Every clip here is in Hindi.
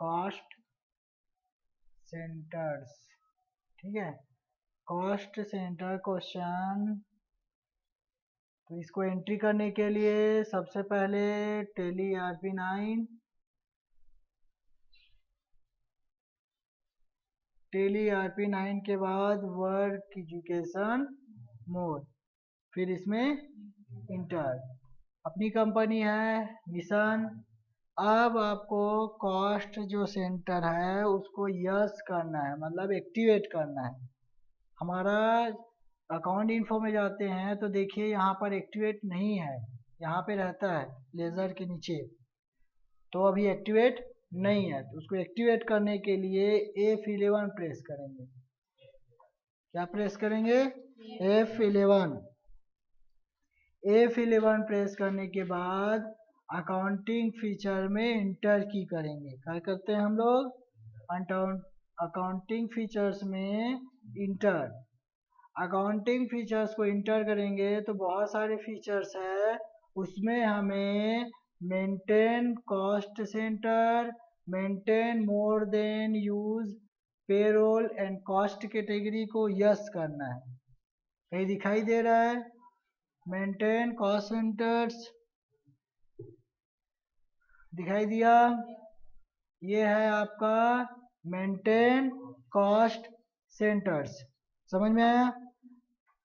Cost centres. ठीक है, कॉस्ट सेंटर क्वेश्चन। तो इसको एंट्री करने के लिए सबसे पहले टेली ERP9, टेली ERP9 के बाद वर्क एजुकेशन मोड, फिर इसमें इंटर। अपनी कंपनी है मिशन। अब आपको कॉस्ट जो सेंटर है उसको यस करना है, मतलब एक्टिवेट करना है। हमारा अकाउंट इन्फो में जाते हैं तो देखिए यहाँ पर एक्टिवेट नहीं है, यहाँ पे रहता है लेज़र के नीचे, तो अभी एक्टिवेट नहीं है। तो उसको एक्टिवेट करने के लिए F11 प्रेस करेंगे। क्या प्रेस करेंगे? F11। F11 प्रेस करने के बाद अकाउंटिंग फीचर में इंटर की करेंगे। क्या करते हैं हम लोग? अकाउंटिंग फीचर्स में इंटर। अकाउंटिंग फीचर्स को इंटर करेंगे तो बहुत सारे फीचर्स है, उसमें हमें maintain cost centre, maintain more than use, payroll and cost category को यस करना है। कहीं दिखाई दे रहा है? मेंटेन कॉस्ट सेंटर्स दिखाई दिया? ये है आपका मेंटेन कॉस्ट सेंटर्स। समझ में आया?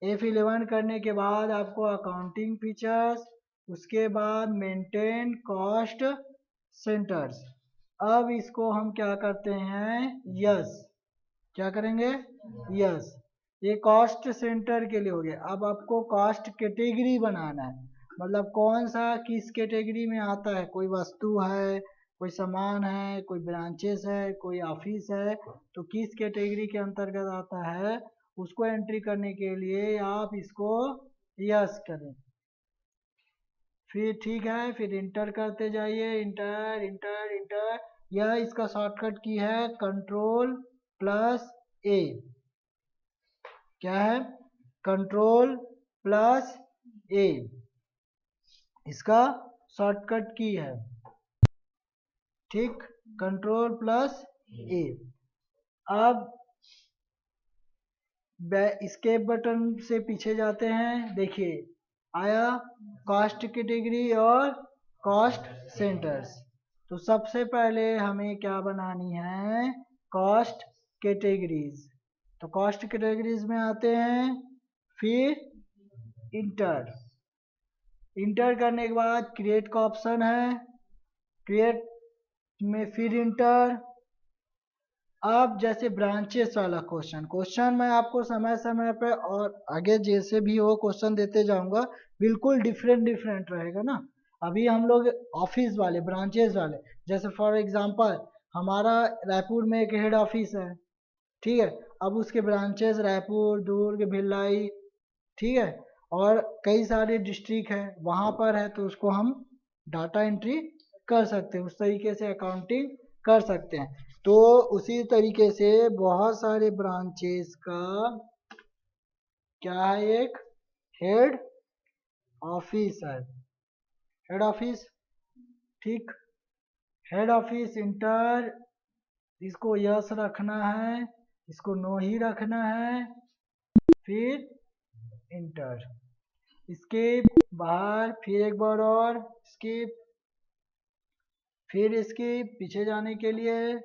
F11 करने के बाद आपको अकाउंटिंग फीचर्स, उसके बाद मेंटेन कॉस्ट सेंटर्स। अब इसको हम क्या करते हैं? यस। क्या करेंगे? यस। ये कॉस्ट सेंटर के लिए हो गया। अब आपको कॉस्ट कैटेगरी बनाना है, मतलब कौन सा किस कैटेगरी में आता है। कोई वस्तु है, कोई सामान है, कोई ब्रांचेस है, कोई ऑफिस है, तो किस कैटेगरी के अंतर्गत आता है उसको एंट्री करने के लिए आप इसको यस करें। फिर ठीक है, फिर इंटर करते जाइए, इंटर इंटर इंटर। यह इसका शॉर्टकट की है Ctrl+A। क्या है? Ctrl+A इसका शॉर्टकट की है। ठीक, Ctrl+A। अब escape बटन से पीछे जाते हैं। देखिए आया कॉस्ट कैटेगरी और कॉस्ट सेंटर्स। तो सबसे पहले हमें क्या बनानी है? Cost categories. तो कॉस्ट कैटेगरीज में आते हैं, फिर इंटर। इंटर करने के बाद क्रिएट का ऑप्शन है, क्रिएट में फिर इंटर। अब जैसे ब्रांचेस वाला क्वेश्चन मैं आपको समय समय पे और आगे जैसे भी हो क्वेश्चन देते जाऊंगा, बिल्कुल डिफरेंट डिफरेंट रहेगा ना। अभी हम लोग ऑफिस वाले ब्रांचेस वाले, जैसे फॉर एग्जांपल हमारा रायपुर में एक हेड ऑफिस है, ठीक है। अब उसके ब्रांचेस रायपुर, दुर्ग, भिलाई, ठीक है, और कई सारे डिस्ट्रिक्ट है वहाँ पर है, तो उसको हम डाटा एंट्री कर सकते हैं, उस तरीके से अकाउंटिंग कर सकते हैं। तो उसी तरीके से बहुत सारे ब्रांचेस का क्या है, एक हेड ऑफिस है, हेड ऑफिस। ठीक, हेड ऑफिस इंटर। इसको यस रखना है, इसको नो ही रखना है, फिर इंटर। स्किप बाहर, फिर एक बार और स्किप, फिर इसके पीछे जाने के लिए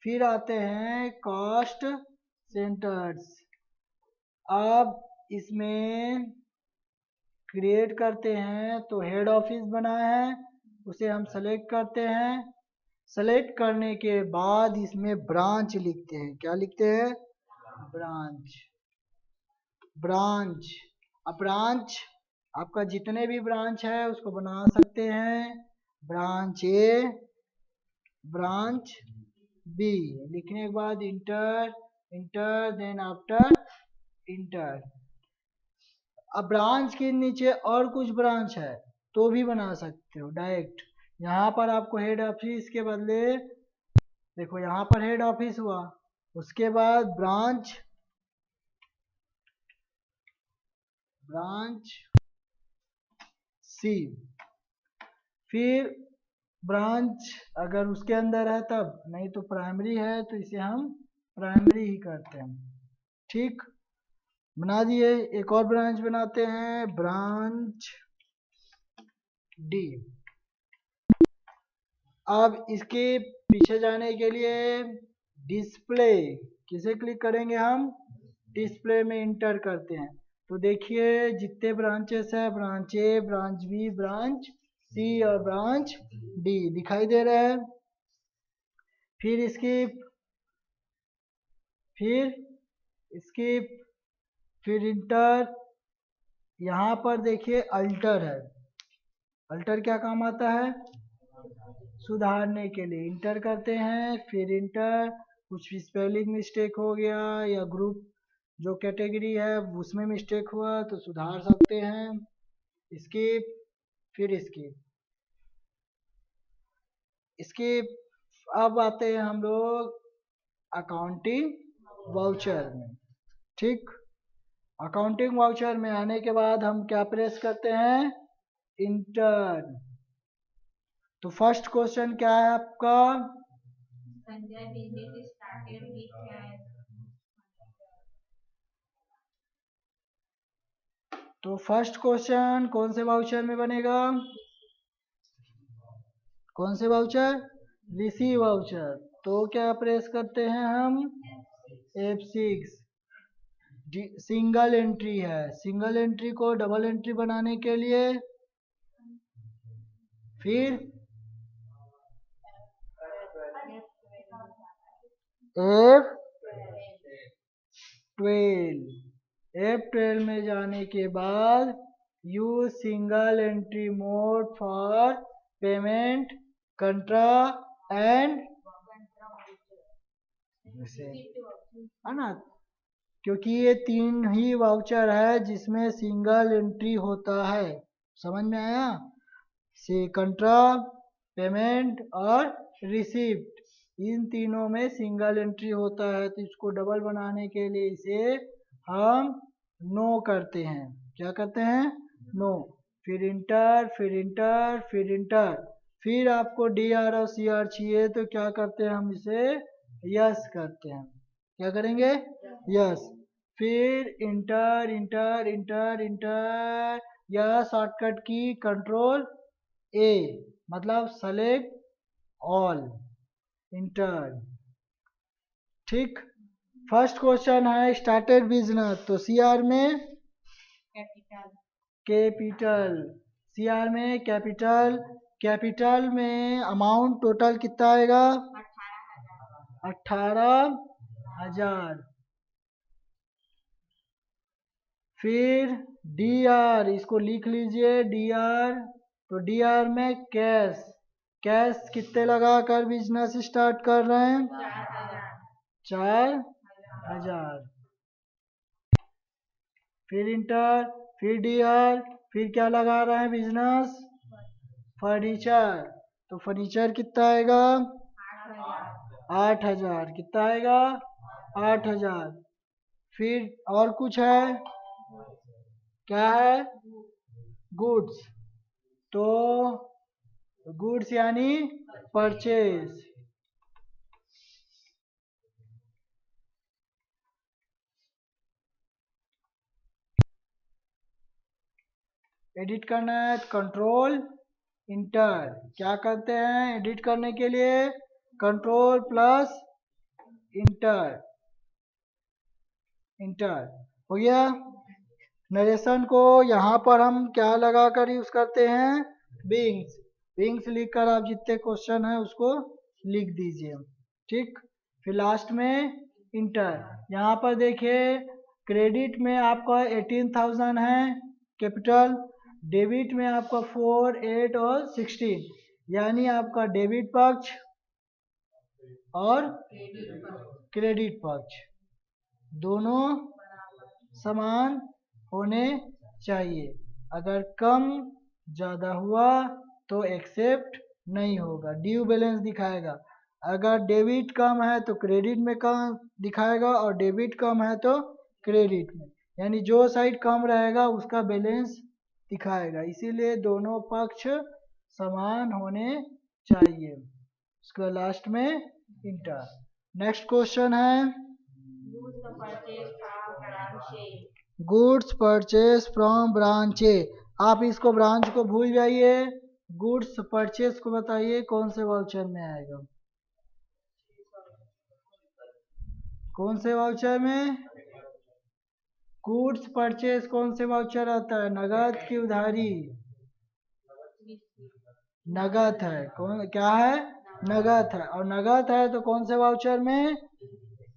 फिर आते हैं कॉस्ट सेंटर्स। अब इसमें क्रिएट करते हैं, तो हेड ऑफिस बना है, उसे हम सेलेक्ट करते हैं। सेलेक्ट करने के बाद इसमें ब्रांच लिखते हैं। क्या लिखते हैं? ब्रांच। ब्रांच। अब ब्रांच आपका जितने भी ब्रांच है उसको बना सकते हैं। ब्रांच ए, ब्रांच बी लिखने के बाद enter enter, then after enter. अब ब्रांच के नीचे और कुछ ब्रांच है तो भी बना सकते हो डायरेक्ट। यहाँ पर आपको हेड ऑफिस के बदले, देखो यहाँ पर हेड ऑफिस हुआ, उसके बाद ब्रांच, ब्रांच सी, फिर ब्रांच अगर उसके अंदर है तब, नहीं तो प्राइमरी है तो इसे हम प्राइमरी ही करते हैं। ठीक, बना दिए। एक और ब्रांच बनाते हैं, ब्रांच डी। अब इसके पीछे जाने के लिए डिस्प्ले, किसे क्लिक करेंगे हम? डिस्प्ले में इंटर करते हैं। तो देखिए जितने ब्रांचेस है, branch A, branch B, branch सी और ब्रांच डी दिखाई दे रहे हैं। फिर स्किप, फिर स्किप, फिर इंटर। यहाँ पर देखिए अल्टर है। अल्टर क्या काम आता है? सुधारने के लिए। इंटर करते हैं, फिर इंटर। कुछ भी स्पेलिंग मिस्टेक हो गया या ग्रुप जो कैटेगरी है उसमें मिस्टेक हुआ तो सुधार सकते हैं। स्किप, फिर स्किप, स्किप। अब आते हैं हम लोग अकाउंटिंग वाउचर में। ठीक, अकाउंटिंग वाउचर में आने के बाद हम क्या प्रेस करते हैं? इंटर। तो फर्स्ट क्वेश्चन क्या है आपका? संजय बिजनेस स्टार्टेड विथ तो फर्स्ट क्वेश्चन कौन से वाउचर में बनेगा? कौन से वाउचर? Receive voucher. तो क्या प्रेस करते हैं हम? F6। सिंगल एंट्री है, सिंगल एंट्री को डबल एंट्री बनाने के लिए फिर F12 में जाने के बाद use single entry mode for payment, कंट्रा and, है ना? क्योंकि ये तीन ही वाउचर है जिसमें सिंगल एंट्री होता है। समझ में आया? से कंट्रा, पेमेंट और रिसिप्ट, इन तीनों में सिंगल एंट्री होता है तो इसको डबल बनाने के लिए इसे हम नो करते हैं। क्या करते हैं? नो। फिर इंटर, फिर इंटर, फिर इंटर। फिर आपको डी आर और सी आर चाहिए तो क्या करते हैं हम? इसे यस करते हैं। क्या करेंगे? यस। फिर इंटर, इंटर, इंटर, इंटर, या शॉर्टकट की कंट्रोल ए, मतलब सेलेक्ट ऑल, इंटर। ठीक, फर्स्ट क्वेश्चन है स्टार्टेड बिजनेस, तो सीआर में कैपिटल कैपिटल, सीआर में कैपिटल। कैपिटल में अमाउंट टोटल कितना आएगा? 18,000। फिर डी आर, इसको लिख लीजिए डी आर। तो डी आर में कैश, कैश कितने लगा कर बिजनेस स्टार्ट कर रहे हैं? 4,000। फिर इंटर, फिर डी आर, फिर क्या लगा रहे हैं बिजनेस? फर्नीचर। तो फर्नीचर कितना आएगा? 8,000। कितना आएगा? 8,000। फिर और कुछ है? क्या है? गुड्स। तो गुड्स यानी परचेज। एडिट करना है, कंट्रोल इंटर। क्या करते हैं एडिट करने के लिए? Control plus inter. इंटर हो गया। नरेशन को यहाँ पर हम क्या लगा कर यूज करते हैं? बिंग्स। बिंग्स लिख कर आप जितने क्वेश्चन है उसको लिख दीजिए। ठीक, फिर लास्ट में इंटर। यहाँ पर देखिए क्रेडिट में आपका 18,000 है कैपिटल, डेबिट में आपका 4, 8 और 16, यानी आपका डेबिट पक्ष और क्रेडिट पक्ष दोनों समान होने चाहिए। अगर कम ज़्यादा हुआ तो एक्सेप्ट नहीं होगा, ड्यू बैलेंस दिखाएगा। अगर डेबिट कम है तो क्रेडिट में कम दिखाएगा और डेबिट कम है तो क्रेडिट में, यानी जो साइड कम रहेगा उसका बैलेंस दिखाएगा। इसीलिए दोनों पक्ष समान होने चाहिए, उसके लास्ट में इंटर। नेक्स्ट क्वेश्चन है Goods purchased from branch A. Goods purchase from branch A. आप इसको ब्रांच को भूल जाइए, गुड्स परचेज को बताइए कौन से वाउचर में आएगा, कौन से वाउचर में? गुड्स परचेज कौन से वाउचर आता है, नगद की उधारी? नगद है, कौन क्या है? नगद है, और नगद है तो कौन से वाउचर में?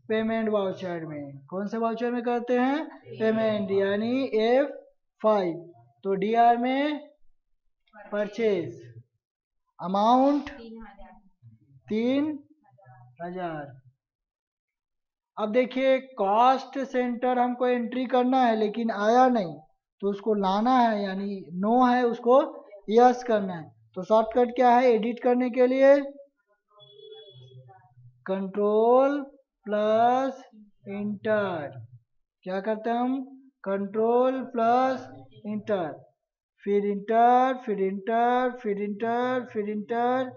पेमेंट वाउचर में। कौन से वाउचर में करते हैं? पेमेंट, यानी F5। तो DR में परचेज, अमाउंट 3000। अब देखिए कॉस्ट सेंटर हमको एंट्री करना है लेकिन आया नहीं, तो उसको लाना है, यानी नो है उसको यस करना है। तो शॉर्टकट क्या है एडिट करने के लिए? Control plus inter. क्या करते हैं हम? कंट्रोल प्लस इंटर, फिर इंटर, फिर इंटर, फिर इंटर, फिर इंटर,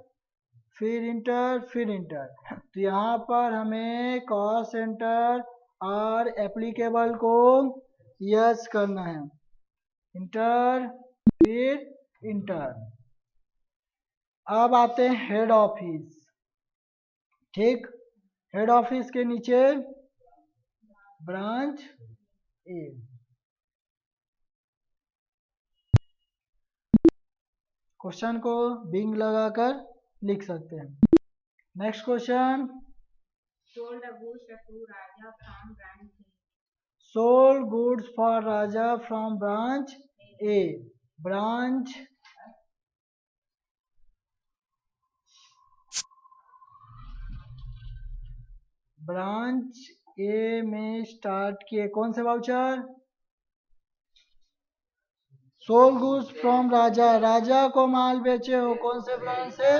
फिर इंटर, फिर इंटर। तो यहाँ पर हमें कॉस्ट सेंटर और एप्लीकेबल को यस करना है, इंटर, फिर इंटर। अब आते हैं हेड ऑफिस। ठीक, हेड ऑफिस के नीचे ब्रांच ए। क्वेश्चन को बिंग लगाकर लिख सकते हैं। Next question, sold a goods to Raja from branch A. Sold goods for Raja from branch A. Branch branch A में स्टार्ट किए कौन से voucher? Sold goods from Raja, Raja को माल बेचे हो कौन से ब्रांच से?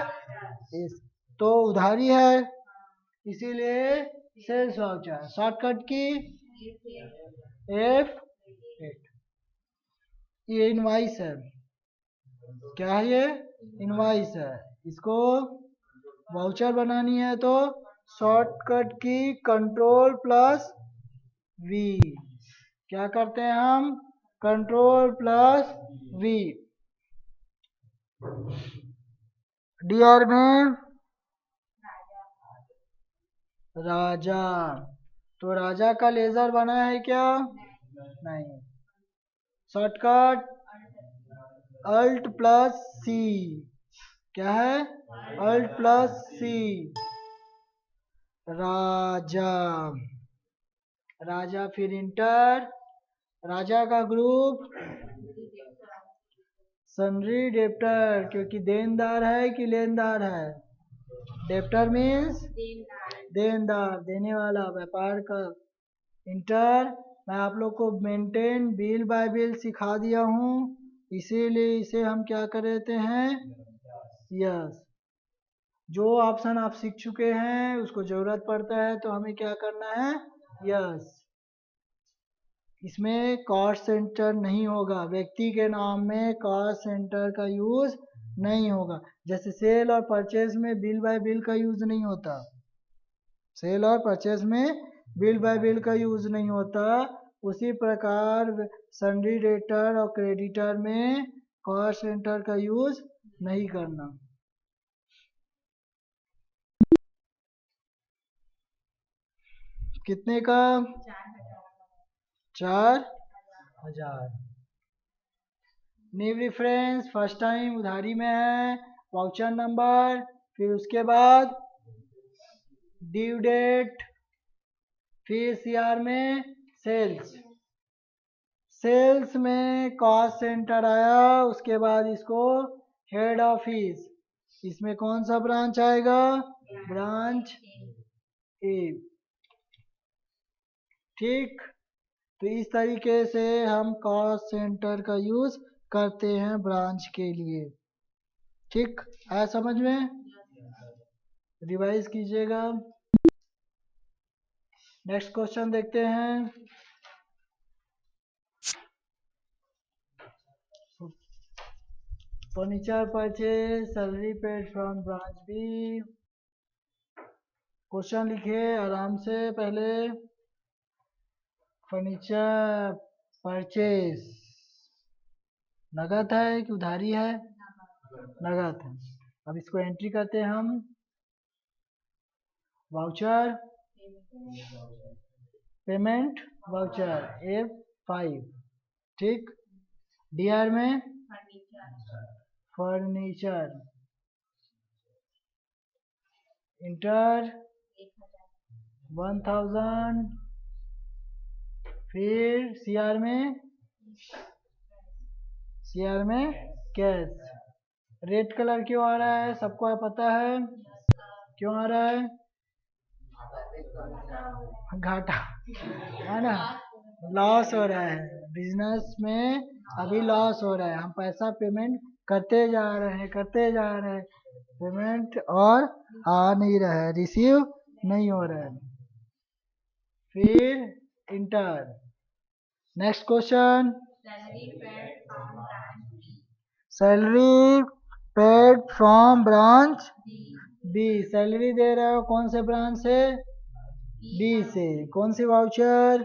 तो उधारी है, इसीलिए सेल्स वाउचर। शॉर्टकट की F8। ये इनवाइस है, क्या है ये? इनवाइस है। इसको वाउचर बनानी है तो शॉर्टकट की कंट्रोल प्लस वी। क्या करते हैं हम? Control plus we. DR में राजा, तो राजा का लेजर बना है क्या? नहीं। शॉर्टकट अल्ट प्लस सी। क्या है? अल्ट प्लस सी। राजा, राजा फिर इंटर, राजा का ग्रुप सन्ड्री डेप्टर, क्योंकि देनदार है कि लेनदार है? डेप्टर मीन्स देनदार, देने वाला, व्यापार का। इंटर, मैं आप लोग को मेंटेन बिल बाय बिल सिखा दिया हूँ, इसीलिए इसे हम क्या कर देते हैं? यस। जो ऑप्शन आप सीख चुके हैं उसको जरूरत पड़ता है तो हमें क्या करना है? यस। इसमें कॉस्ट सेंटर नहीं होगा, व्यक्ति के नाम में कॉस्ट सेंटर का यूज नहीं होगा। जैसे सेल और परचेज में बिल बाय बिल का यूज नहीं होता, सेल और परचेज में बिल बाय बिल का यूज नहीं होता, उसी प्रकार सन्ड्री डेटर और क्रेडिटर में कॉस्ट सेंटर का यूज नहीं करना। कितने का? 4000। न्यू रेफरेंस फर्स्ट टाइम उधारी में है, वाउचर नंबर, फिर उसके बाद ड्यू डेट, फिर CR में सेल्स। सेल्स में कॉस्ट सेंटर आया, उसके बाद इसको हेड ऑफिस, इसमें कौन सा ब्रांच आएगा? ब्रांच ए। ठीक, तो इस तरीके से हम कॉस्ट सेंटर का यूज करते हैं ब्रांच के लिए। ठीक, आया समझ में? रिवाइज कीजिएगा। नेक्स्ट क्वेश्चन देखते हैं। Furniture purchase, salary paid from branch B. Question लिखिए आराम से पहले। फर्नीचर परचेज नगद है कि उधारी है? नगद है। अब इसको एंट्री करते हैं हम। वाउचर, पेमेंट वाउचर F5, ठीक। डीआर में फर्नीचर, इंटर 1000, फिर सीआर में कैश। रेड कलर क्यों आ रहा है सबको पता है? क्यों आ रहा है? घाटा है ना, लॉस हो रहा है बिजनेस में, अभी लॉस हो रहा है। हम पैसा पेमेंट करते जा रहे हैं पेमेंट और आ नहीं रहा है, रिसीव नहीं हो रहा है। फिर enter. Next question. Salary paid from branch B. Salary दे रहे हो कौन से ब्रांच से? डी से। कौन सी वाउचर?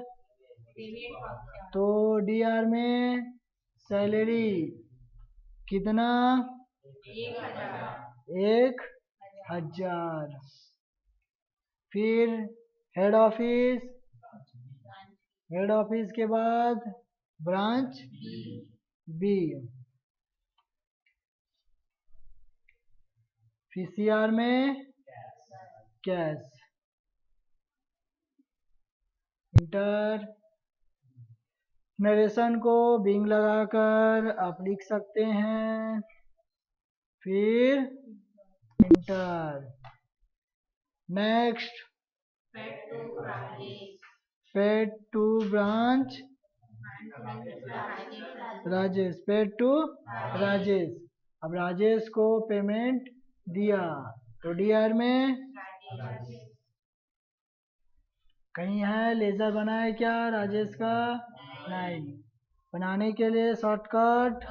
तो डीआर में सैलरी कितना? 1000। फिर हेड ऑफिस, हेड ऑफिस के बाद ब्रांच बी। फिर सीआर में कैश। इंटर। नरेशन को बिंग लगाकर आप लिख सकते हैं। फिर enter. Next. Paid to branch Rajesh, paid to Rajesh. अब राजेश को पेमेंट दिया तो डीआर में कहीं है लेजर बना है क्या राजेश का? नहीं। बनाने के लिए शॉर्टकट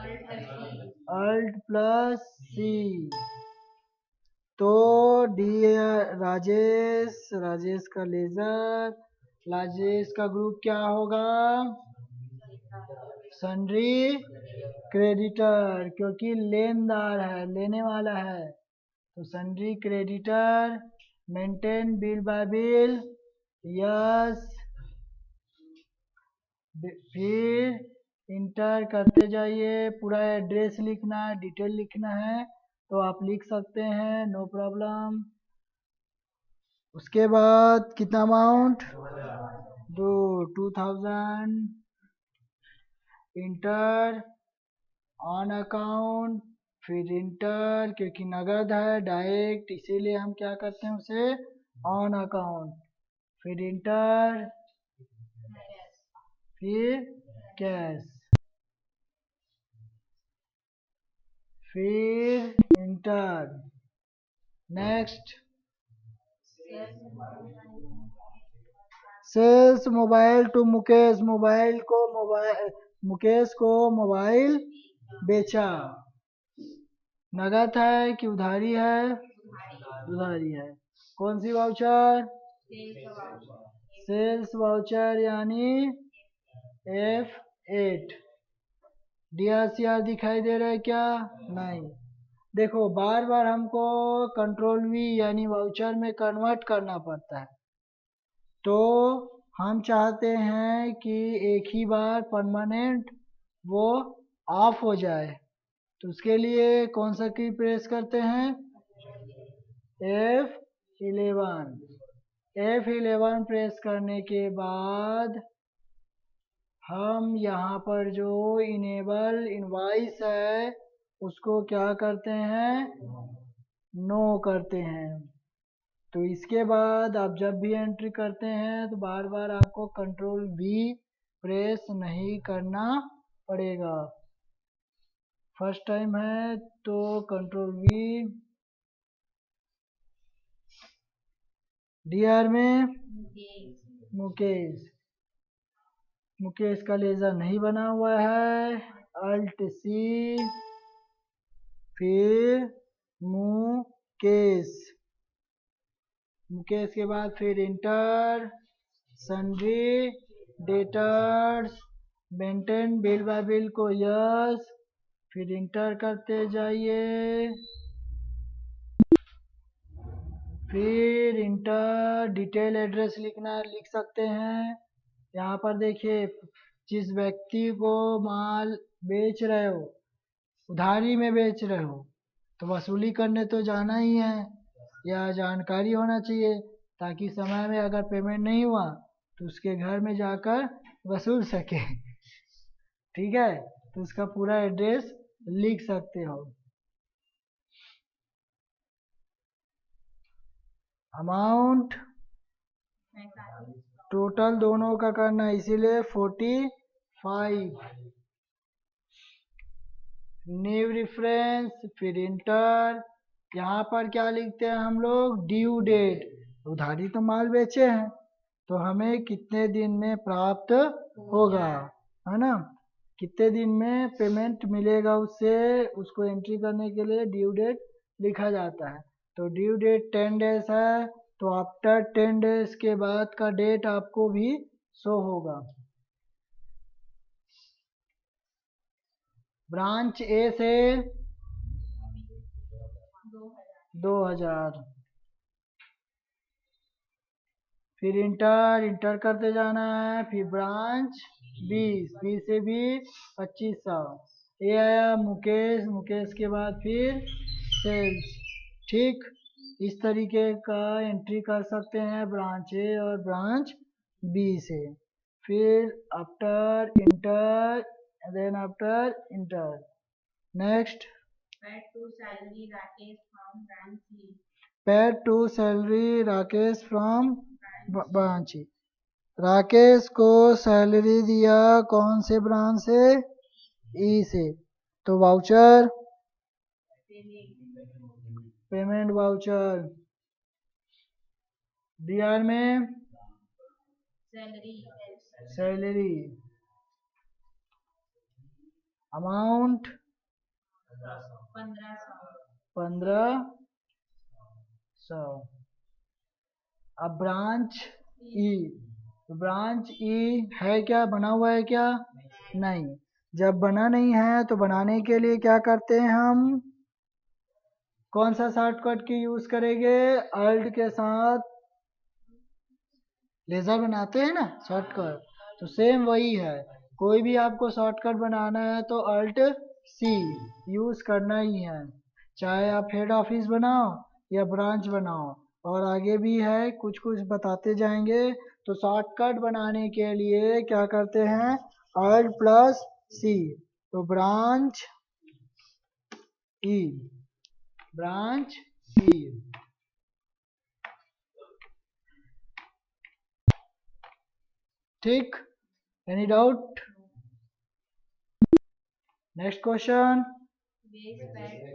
Alt+C। तो डी राजेश का लेजर, राजेश का ग्रुप क्या होगा? सन्ड्री क्रेडिटर, क्योंकि लेनदार है, लेने वाला है तो sundry creditor. Maintain bill by bill, yes. फिर इंटर करते जाइए। पूरा एड्रेस लिखना है, डिटेल लिखना है तो आप लिख सकते हैं, नो प्रॉब्लम। उसके बाद कितना अमाउंट? 2000। इंटर ऑन अकाउंट, फिर इंटर, क्योंकि नगद है डायरेक्ट इसीलिए हम क्या करते हैं उसे ऑन अकाउंट। फिर इंटर, फिर कैश, फिर enter. Next. Sales mobile to Mukesh, Mukesh को मोबाइल बेचा। नगद है कि उधारी है? उधारी है। कौन सी वाउचर? सेल्स वाउचर यानी F8। DRCR दिखाई दे रहा है क्या? नहीं। देखो बार बार हमको कंट्रोल V यानी वाउचर में कन्वर्ट करना पड़ता है, तो हम चाहते हैं कि एक ही बार परमानेंट वो ऑफ हो जाए, तो उसके लिए कौन सा की प्रेस करते हैं? F11। F11 प्रेस करने के बाद हम यहाँ पर जो इनेबल इनवॉइस है उसको क्या करते हैं? नो करते हैं। तो इसके बाद आप जब भी एंट्री करते हैं तो बार बार आपको कंट्रोल V प्रेस नहीं करना पड़ेगा। फर्स्ट टाइम है तो कंट्रोल V। डीआर में मुकेश, मुकेश का लेजर नहीं बना हुआ है, Alt+C। फिर मुकेश, मुकेश के बाद फिर inter, sundry, debtors, maintain bill by bill को यस, फिर इंटर करते जाइए, फिर इंटर डिटेल एड्रेस लिखना लिख सकते हैं। यहाँ पर देखिए जिस व्यक्ति को माल बेच रहे हो, उधारी में बेच रहे हो, तो वसूली करने तो जाना ही है, या जानकारी होना चाहिए ताकि समय में अगर पेमेंट नहीं हुआ तो उसके घर में जाकर वसूल सके। ठीक है, तो उसका पूरा एड्रेस लिख सकते हो। अमाउंट टोटल दोनों का करना है, इसीलिए 45। न्यू रेफरेंस, फिर इंटर। यहाँ पर क्या लिखते हैं हम लोग, ड्यू डेट, उधारी तो माल बेचे हैं तो हमें कितने दिन में प्राप्त होगा, है ना, कितने दिन में पेमेंट मिलेगा उससे, उसको एंट्री करने के लिए ड्यू डेट लिखा जाता है। तो ड्यू डेट 10 डेज है, तो आफ्टर 10 डेज के बाद का डेट आपको भी शो होगा। ब्रांच ए से 2000, फिर इंटर करते जाना है, फिर ब्रांच 20 से भी 2500। ये आया मुकेश, मुकेश के बाद फिर सेल्स। ठीक, इस तरीके का एंट्री कर सकते हैं ब्रांच ए और ब्रांच बी से। फिर after enter, then after enter, next Paid to salary Rakesh from branch C. Paid to salary Rakesh from branch. Rakesh को सैलरी दिया कौन से ब्रांच से, ई से, तो वाउचर, पेमेंट वाउचर। डीआर में Salary सैलरी, अमाउंट 1500। अब ब्रांच ई, ब्रांच ई है क्या, बना हुआ है क्या, नहीं। जब बना नहीं है तो बनाने के लिए क्या करते हैं हम, कौन सा शॉर्टकट की यूज करेंगे, अल्ट के साथ लेजर बनाते हैं ना शॉर्टकट, तो सेम वही है। कोई भी आपको शॉर्टकट बनाना है तो अल्ट सी यूज करना ही है, चाहे आप हेड ऑफिस बनाओ या ब्रांच बनाओ। और आगे भी है, कुछ कुछ बताते जाएंगे। तो शॉर्टकट बनाने के लिए क्या करते हैं, अल्ट प्लस सी, तो ब्रांच ई, ब्रांच ई। ठीक, any doubt, next question. wage paid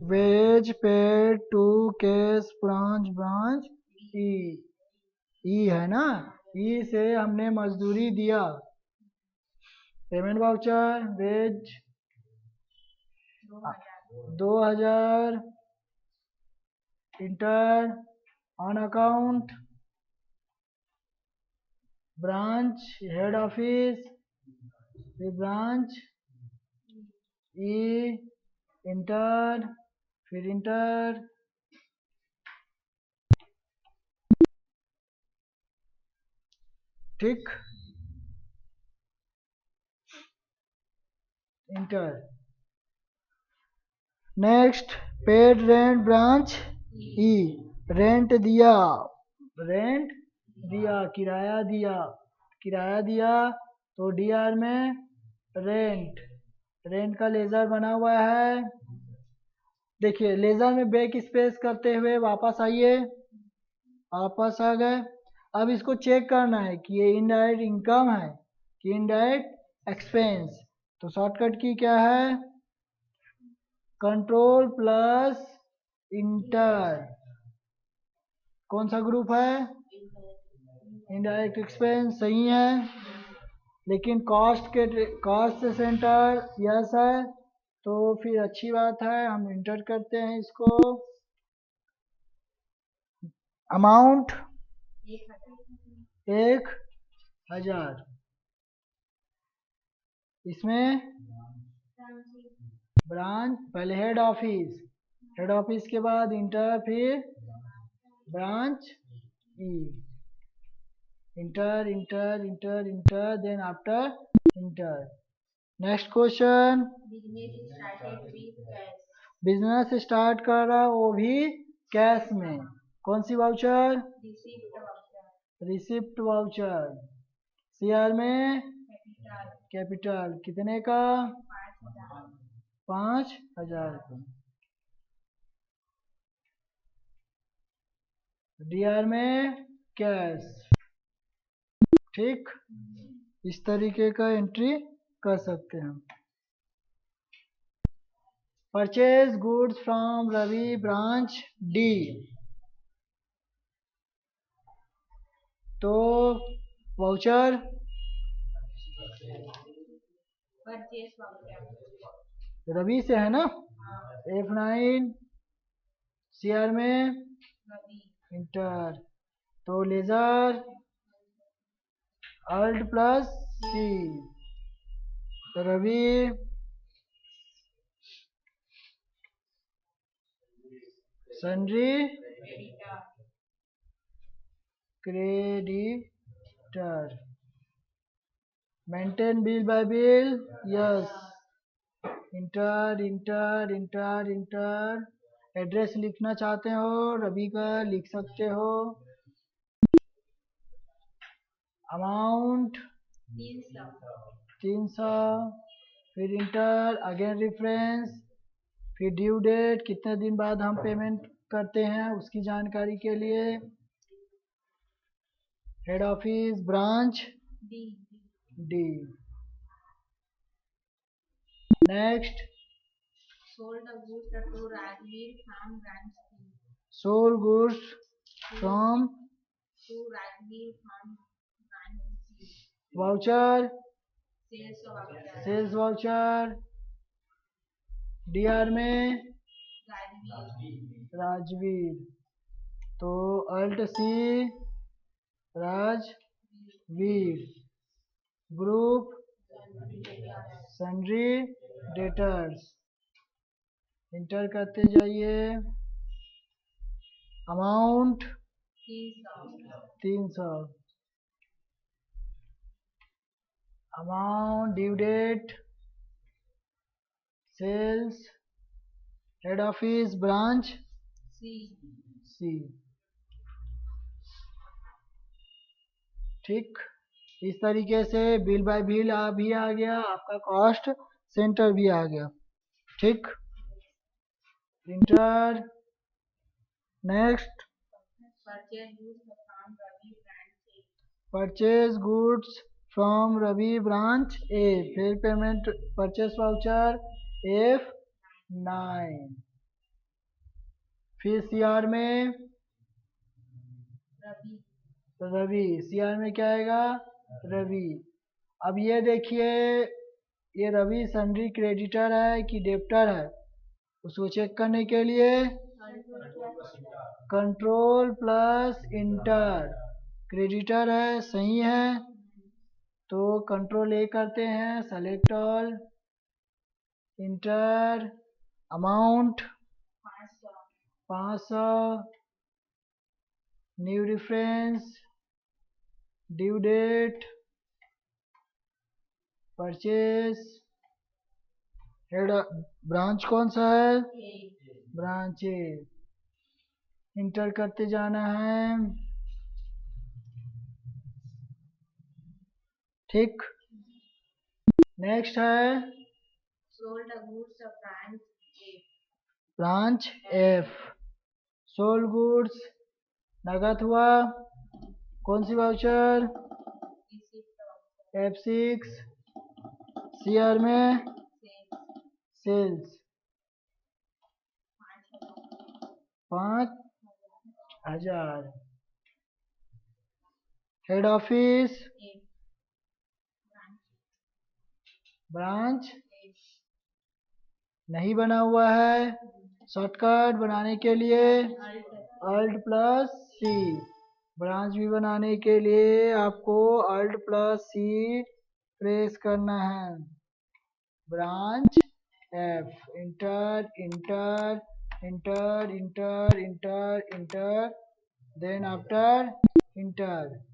wage paid to to cash branch, branch E, E है ना, ई से हमने मजदूरी दिया, payment voucher wage 2000, enter on account, branch head office, फिर ब्रांच ई, इंटर, फिर इंटर, ठीक, enter. Next paid rent branch E, rent दिया, रेंट दिया, किराया दिया, किराया दिया, तो डीआर में रेंट, रेंट का लेजर बना हुआ है। देखिए लेजर में बैक स्पेस करते हुए वापस आइए, वापस आ गए। अब इसको चेक करना है कि ये इनडायरेक्ट इनकम है कि इनडायरेक्ट एक्सपेंस। तो शॉर्टकट की क्या है, कंट्रोल प्लस इंटर, कौन सा ग्रुप है, इनडायरेक्ट एक्सपेंस, सही है। लेकिन कॉस्ट के, कॉस्ट सेंटर यस है, तो फिर अच्छी बात है, हम इंटर करते हैं इसको। अमाउंट 1,000 1,000। इसमें ब्रांच, पहले हेड ऑफिस के बाद इंटर, फिर branch E, enter enter enter enter, then after enter. Next question. business started with cash. Business start कर रहा है वो भी कैश में। कौन सी voucher? Receipt voucher. Receipt voucher. CR में Capital कैपिटल कितने का? 5,000. 5,000 का। डीआर में कैश। ठीक, इस तरीके का एंट्री कर सकते हैं। Purchase goods from Ravi branch D. तो वाउचर Purchase voucher. रवि से है ना? हाँ, F9। सीआर में रवि. इंटर। तो लेजर अल्ट प्लस सी। तो Ravi sundry Creditor. Creditor. Maintain bill by bill, yes. Enter enter enter enter. Address लिखना चाहते हो रवि का लिख सकते हो। अमाउंट 300. 300। फिर इंटर, अगेन रेफरेंस, फिर ड्यू डेट, कितने दिन बाद हम पेमेंट करते हैं उसकी जानकारी के लिए। Head office branch D. D. Next. Sold the goods to Rajveer from branch C. Sold goods from To Rajveer from branch C. Voucher, Sales voucher. Sales voucher. DR में Rajveer. राजवीर। तो alt C Rajveer. Group sundry debtors. Enter करते जाइए। Amount 300. 300। Amount, due date, sales, head office branch C. C. ठीक, इस तरीके से बिल बाय बिल भी आ गया, आपका कॉस्ट सेंटर भी आ गया। ठीक, enter. Next. Purchase goods from Ravi branch A. Purchase goods from Ravi branch A. फिर पेमेंट परचेस वाउचर F9। फिर सीआर में Ravi. रवि। सीआर में क्या आएगा? रवि। अब ये देखिए, ये रवि सन्ड्री क्रेडिटर है कि डेब्टर है, उसको चेक करने के लिए कंट्रोल प्लस इंटर। क्रेडिटर है, सही है, तो कंट्रोल ए करते हैं, select all, enter. Amount 500. 500। New reference, due date, purchase, head branch कौन सा है? A. Branch A. इंटर करते जाना है। ठीक, नेक्स्ट है Sold the goods of branch A. Branch F. Sold goods नगद हुआ, कौन सी voucher? Receipt voucher. F6। CR में Sales. Sales 5,000. 5,000। Head office A. Branch branch A. नहीं बना हुआ है। शॉर्टकट बनाने के लिए अल्ट प्लस सी। ब्रांच भी बनाने के लिए आपको अल्ट प्लस सी प्रेस करना है। Branch F, enter enter enter enter enter enter, then after inter